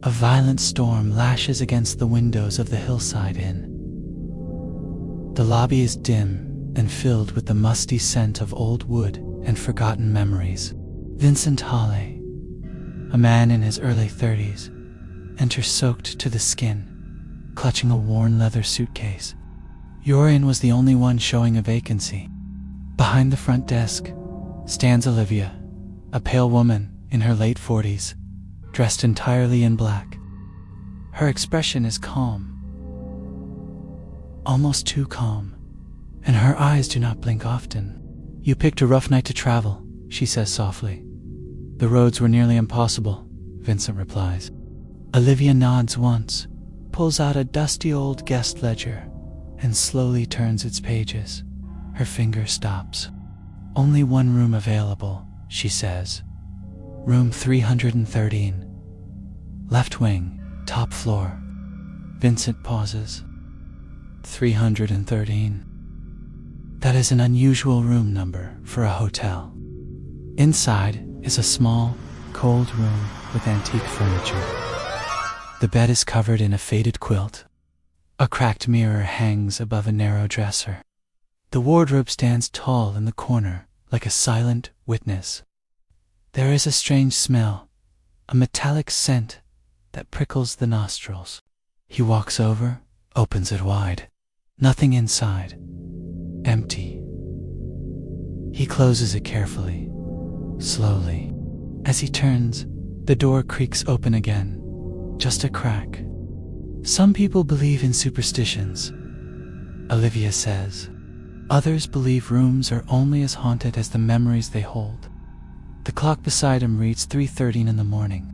A violent storm lashes against the windows of the Hillside Inn. The lobby is dim and filled with the musty scent of old wood and forgotten memories. Vincent Halley, a man in his early 30s, enters soaked to the skin, clutching a worn leather suitcase. Your inn was the only one showing a vacancy. Behind the front desk stands Olivia, a pale woman in her late 40s, dressed entirely in black. Her expression is calm, almost too calm, and her eyes do not blink often. "You picked a rough night to travel," she says softly. "The roads were nearly impossible," Vincent replies. Olivia nods once, pulls out a dusty old guest ledger, and slowly turns its pages. Her finger stops. "Only one room available," she says. "Room 313. Left wing, top floor." Vincent pauses. 313. That is an unusual room number for a hotel. Inside is a small, cold room with antique furniture. The bed is covered in a faded quilt. A cracked mirror hangs above a narrow dresser. The wardrobe stands tall in the corner, like a silent witness. There is a strange smell, a metallic scent that prickles the nostrils. He walks over, opens it wide. Nothing inside. Empty. He closes it carefully, slowly. As he turns, the door creaks open again, just a crack. "Some people believe in superstitions," Olivia says. "Others believe rooms are only as haunted as the memories they hold." The clock beside him reads 3:13 in the morning.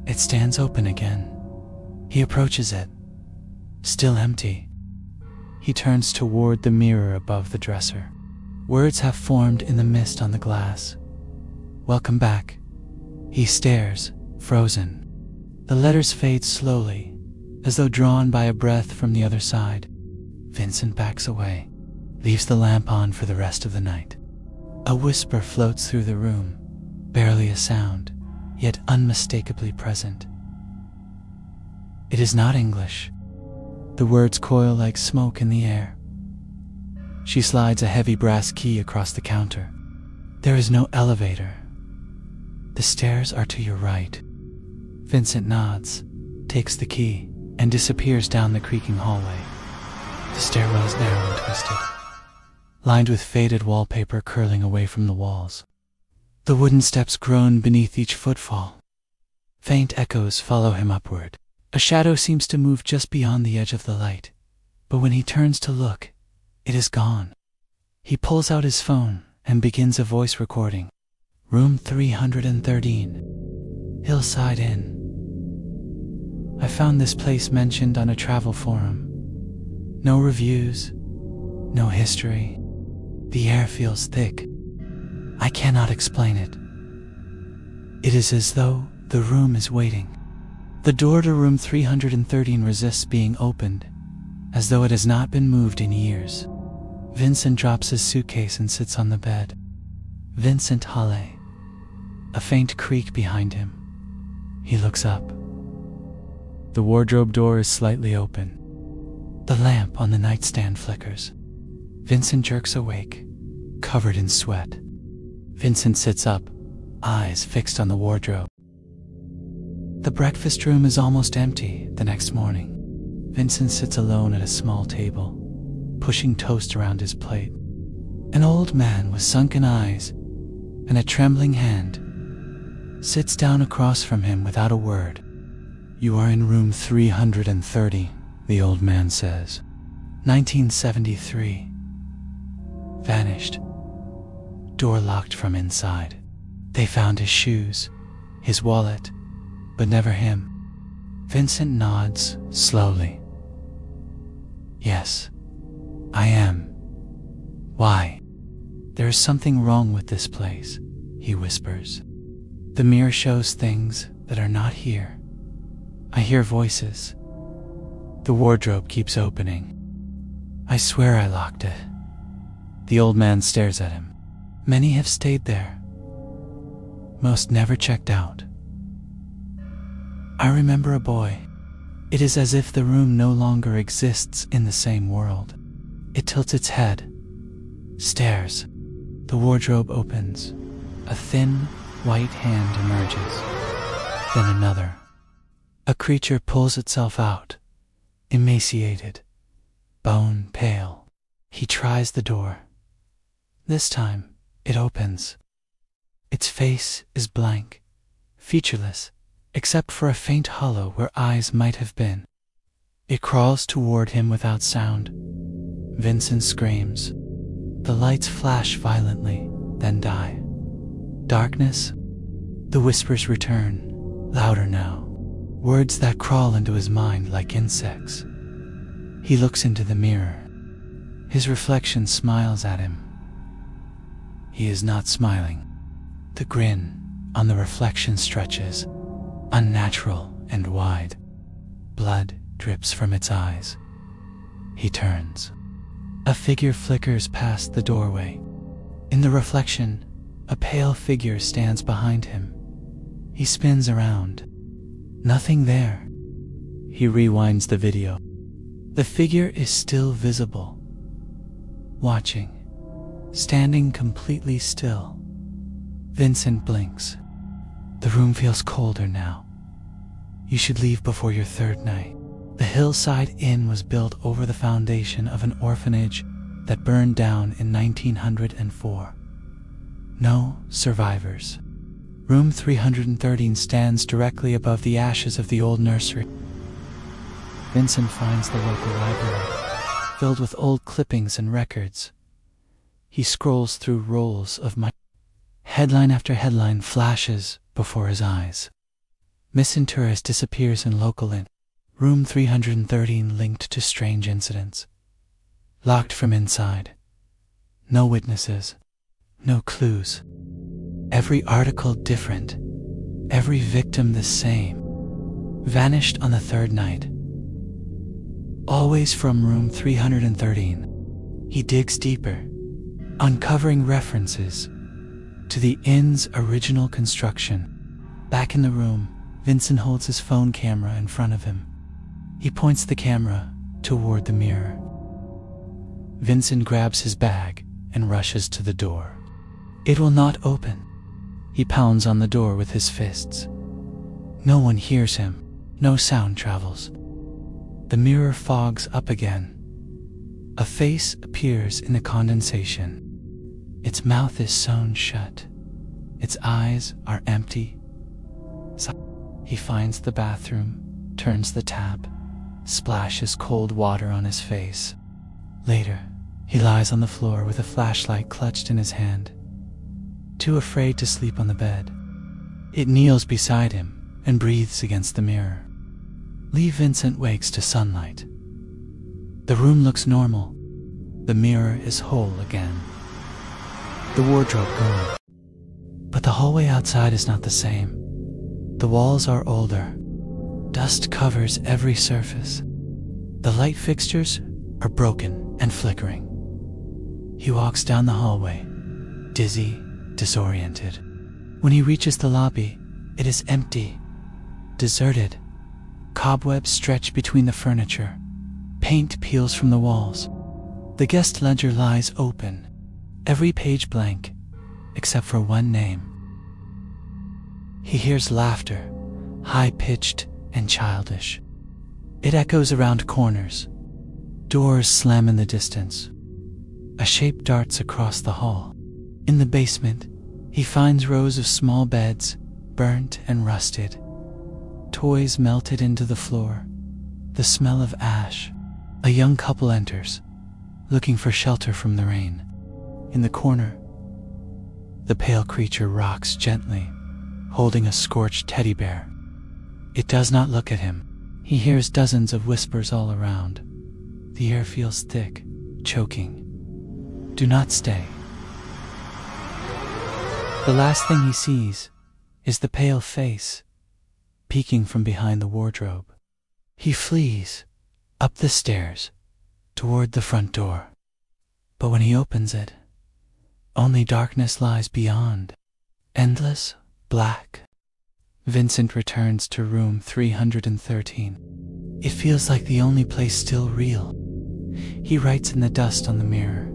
It stands open again. He approaches it. Still empty. He turns toward the mirror above the dresser. Words have formed in the mist on the glass. "Welcome back." He stares, frozen. The letters fade slowly, as though drawn by a breath from the other side. Vincent backs away, leaves the lamp on for the rest of the night. A whisper floats through the room, barely a sound, yet unmistakably present. It is not English. The words coil like smoke in the air. She slides a heavy brass key across the counter. There is no elevator. The stairs are to your right. Vincent nods, takes the key, and disappears down the creaking hallway. The stairwell is narrow and twisted, lined with faded wallpaper curling away from the walls. The wooden steps groan beneath each footfall. Faint echoes follow him upward. A shadow seems to move just beyond the edge of the light, but when he turns to look, it is gone. He pulls out his phone and begins a voice recording. "Room 313, Hillside Inn. I found this place mentioned on a travel forum. No reviews, no history. The air feels thick. I cannot explain it. It is as though the room is waiting." The door to room 313 resists being opened, as though it has not been moved in years. Vincent drops his suitcase and sits on the bed. Vincent Halley. A faint creak behind him. He looks up. The wardrobe door is slightly open. The lamp on the nightstand flickers. Vincent jerks awake, covered in sweat. Vincent sits up, eyes fixed on the wardrobe. The breakfast room is almost empty the next morning. Vincent sits alone at a small table, pushing toast around his plate. An old man with sunken eyes and a trembling hand sits down across from him without a word. "You are in room 330, the old man says. 1973. Vanished. Door locked from inside. They found his shoes, his wallet, but never him." Vincent nods slowly. "Yes, I am. Why?" "There is something wrong with this place," he whispers. "The mirror shows things that are not here. I hear voices. The wardrobe keeps opening. I swear I locked it." The old man stares at him. "Many have stayed there. Most never checked out." I remember a boy. It is as if the room no longer exists in the same world. It tilts its head, stares. The wardrobe opens. A thin, white hand emerges. Then another. A creature pulls itself out, emaciated, bone pale. He tries the door. This time, it opens. Its face is blank, featureless, except for a faint hollow where eyes might have been. It crawls toward him without sound. Vincent screams. The lights flash violently, then die. Darkness. The whispers return, louder now. Words that crawl into his mind like insects. He looks into the mirror. His reflection smiles at him. He is not smiling. The grin on the reflection stretches, unnatural and wide. Blood drips from its eyes. He turns. A figure flickers past the doorway. In the reflection, a pale figure stands behind him. He spins around. Nothing there. He rewinds the video. The figure is still visible. Watching. Standing completely still. Vincent blinks. The room feels colder now. You should leave before your third night. The hillside inn was built over the foundation of an orphanage that burned down in 1904. No survivors. Room 313 stands directly above the ashes of the old nursery. Vincent finds the local library, filled with old clippings and records. He scrolls through rolls of headline after headline flashes before his eyes. Missing tourist disappears in local inn. Room 313 linked to strange incidents. Locked from inside. No witnesses. No clues. Every article different. Every victim the same. Vanished on the third night. Always from room 313. He digs deeper, uncovering references to the inn's original construction. Back in the room, Vincent holds his phone camera in front of him. He points the camera toward the mirror. Vincent grabs his bag and rushes to the door. It will not open. He pounds on the door with his fists. No one hears him. No sound travels. The mirror fogs up again. A face appears in the condensation. Its mouth is sewn shut. Its eyes are empty. He finds the bathroom, turns the tap, splashes cold water on his face. Later, he lies on the floor with a flashlight clutched in his hand, too afraid to sleep on the bed. It kneels beside him and breathes against the mirror. Lee Vincent wakes to sunlight. The room looks normal. The mirror is whole again. The wardrobe gone. But the hallway outside is not the same. The walls are older. Dust covers every surface. The light fixtures are broken and flickering. He walks down the hallway, dizzy, disoriented. When he reaches the lobby, it is empty, deserted. Cobwebs stretch between the furniture. Paint peels from the walls. The guest ledger lies open, every page blank, except for one name. He hears laughter, high-pitched and childish. It echoes around corners. Doors slam in the distance. A shape darts across the hall. In the basement, he finds rows of small beds, burnt and rusted. Toys melted into the floor. The smell of ash. A young couple enters, looking for shelter from the rain. In the corner, the pale creature rocks gently, holding a scorched teddy bear. It does not look at him. He hears dozens of whispers all around. The air feels thick, choking. Do not stay. The last thing he sees is the pale face peeking from behind the wardrobe. He flees up the stairs toward the front door. But when he opens it, only darkness lies beyond. Endless, black. Vincent returns to room 313. It feels like the only place still real. He writes in the dust on the mirror.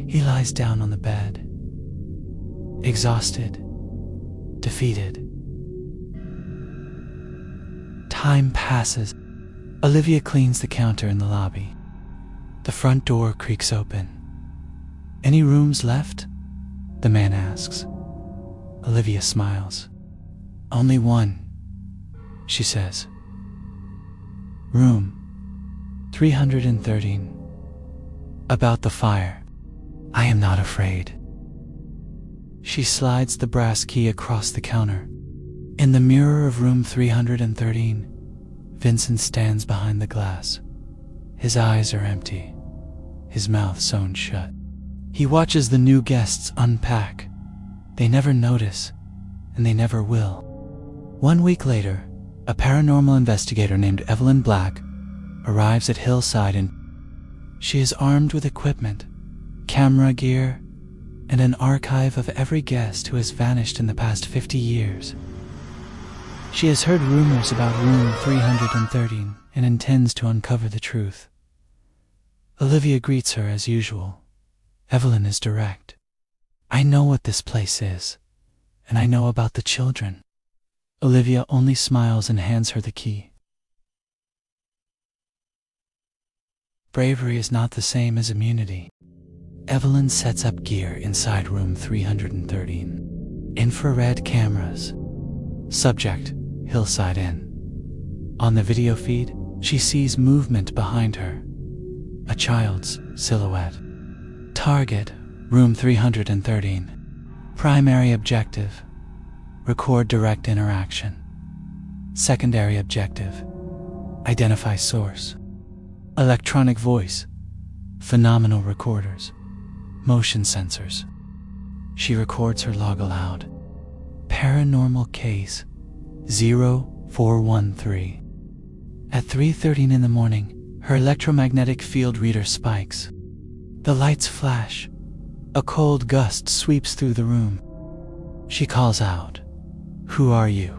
He lies down on the bed, exhausted, defeated. Time passes. Olivia cleans the counter in the lobby. The front door creaks open. "Any rooms left?" the man asks. Olivia smiles. "Only one," she says. Room 313. About the fire. "I am not afraid." She slides the brass key across the counter. In the mirror of room 313, Vincent stands behind the glass. His eyes are empty, his mouth sewn shut. He watches the new guests unpack. They never notice, and they never will. 1 week later, a paranormal investigator named Evelyn Black arrives at Hillside, and she is armed with equipment, camera gear, and an archive of every guest who has vanished in the past 50 years. She has heard rumors about room 313 and intends to uncover the truth. Olivia greets her as usual. Evelyn is direct. "I know what this place is, and I know about the children." Olivia only smiles and hands her the key. Bravery is not the same as immunity. Evelyn sets up gear inside room 313. Infrared cameras. Subject: Hillside Inn. On the video feed, she sees movement behind her. A child's silhouette. Target: room 313. Primary objective: record direct interaction. Secondary objective: identify source. Electronic voice, phenomenal recorders, motion sensors. She records her log aloud. Paranormal case 0413. At 3:13 in the morning, her electromagnetic field reader spikes. The lights flash. A cold gust sweeps through the room. She calls out, "Who are you?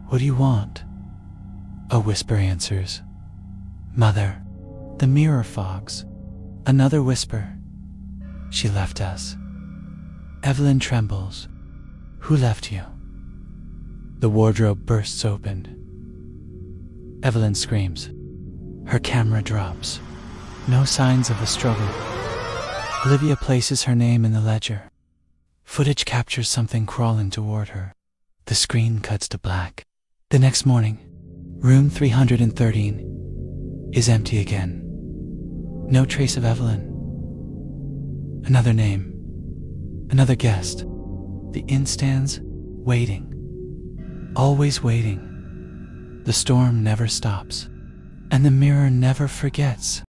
What do you want?" A whisper answers, "Mother." The mirror fogs. Another whisper, "She left us." Evelyn trembles. "Who left you?" The wardrobe bursts open. Evelyn screams. Her camera drops. No signs of a struggle. Olivia places her name in the ledger. Footage captures something crawling toward her. The screen cuts to black. The next morning, room 313 is empty again. No trace of Evelyn. Another name. Another guest. The inn stands, waiting. Always waiting. The storm never stops, and the mirror never forgets.